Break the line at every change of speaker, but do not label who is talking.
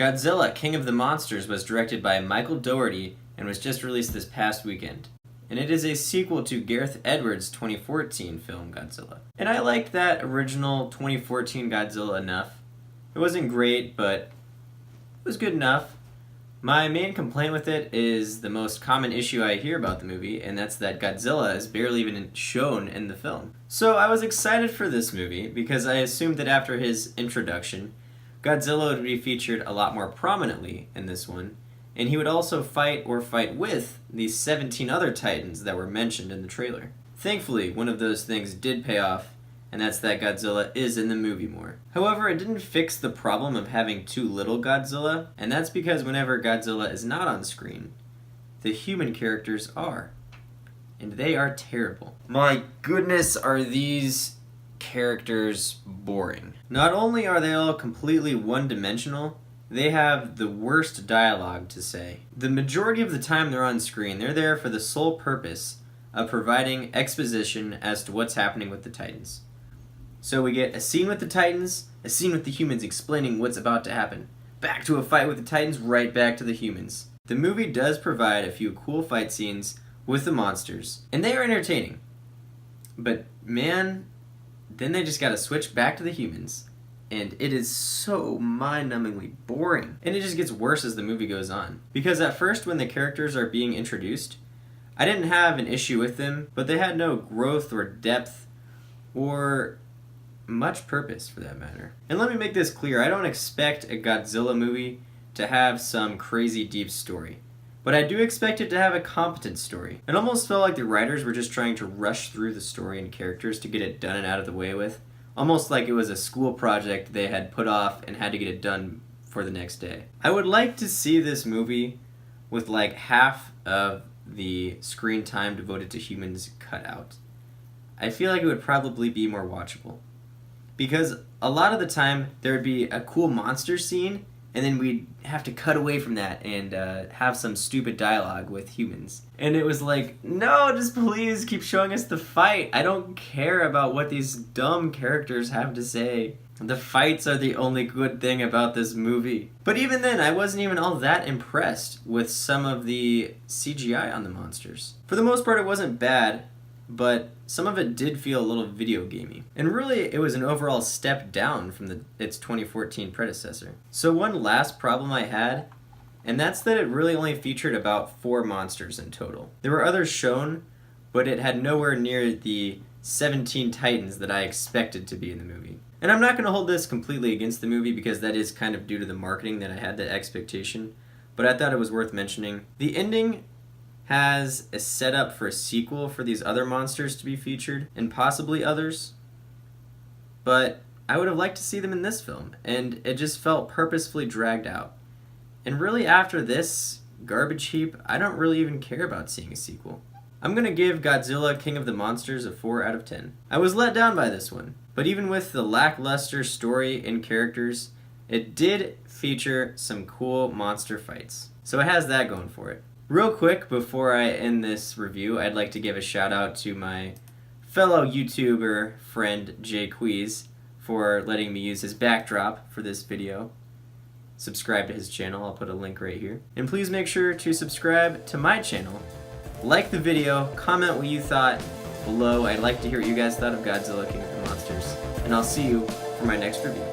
Godzilla, King of the Monsters was directed by Michael Dougherty and was just released this past weekend. And it is a sequel to Gareth Edwards' 2014 film Godzilla. And I liked that original 2014 Godzilla enough. It wasn't great, but it was good enough. My main complaint with it is the most common issue I hear about the movie, and that's that Godzilla is barely even shown in the film. So I was excited for this movie because I assumed that after his introduction, Godzilla would be featured a lot more prominently in this one, and he would also fight with these 17 other Titans that were mentioned in the trailer. Thankfully, one of those things did pay off, and that's that Godzilla is in the movie more. However, it didn't fix the problem of having too little Godzilla, and that's because whenever Godzilla is not on screen, the human characters are. And they are terrible. My goodness, are these characters boring. Not only are they all completely one-dimensional, they have the worst dialogue to say. The majority of the time they're on screen, they're there for the sole purpose of providing exposition as to what's happening with the Titans. So we get a scene with the Titans, a scene with the humans explaining what's about to happen. Back to a fight with the Titans, right back to the humans. The movie does provide a few cool fight scenes with the monsters, and they are entertaining. But man, then they just gotta switch back to the humans, and it is so mind-numbingly boring. And it just gets worse as the movie goes on. Because at first, when the characters are being introduced, I didn't have an issue with them, but they had no growth or depth or much purpose for that matter. And let me make this clear, I don't expect a Godzilla movie to have some crazy deep story. But I do expect it to have a competent story. It almost felt like the writers were just trying to rush through the story and characters to get it done and out of the way with. Almost like it was a school project they had put off and had to get it done for the next day. I would like to see this movie with like half of the screen time devoted to humans cut out. I feel like it would probably be more watchable. Because a lot of the time there would be a cool monster scene, and then we'd have to cut away from that and have some stupid dialogue with humans. And it was like, no, just please keep showing us the fight. I don't care about what these dumb characters have to say. The fights are the only good thing about this movie. But even then, I wasn't even all that impressed with some of the CGI on the monsters. For the most part, it wasn't bad, but some of it did feel a little video gamey. And really, it was an overall step down from its 2014 predecessor. So one last problem I had, and that's that it really only featured about 4 monsters in total. There were others shown, but it had nowhere near the 17 Titans that I expected to be in the movie. And I'm not going to hold this completely against the movie because that is kind of due to the marketing that I had that expectation, but I thought it was worth mentioning. The ending has a setup for a sequel for these other monsters to be featured, and possibly others, but I would have liked to see them in this film, and it just felt purposefully dragged out. And really after this garbage heap, I don't really even care about seeing a sequel. I'm gonna give Godzilla, King of the Monsters a 4 out of 10. I was let down by this one, but even with the lackluster story and characters, it did feature some cool monster fights. So it has that going for it. Real quick, before I end this review, I'd like to give a shout out to my fellow YouTuber friend Jay Quees for letting me use his backdrop for this video. Subscribe to his channel, I'll put a link right here. And please make sure to subscribe to my channel, like the video, comment what you thought below. I'd like to hear what you guys thought of Godzilla, King of the Monsters. And I'll see you for my next review.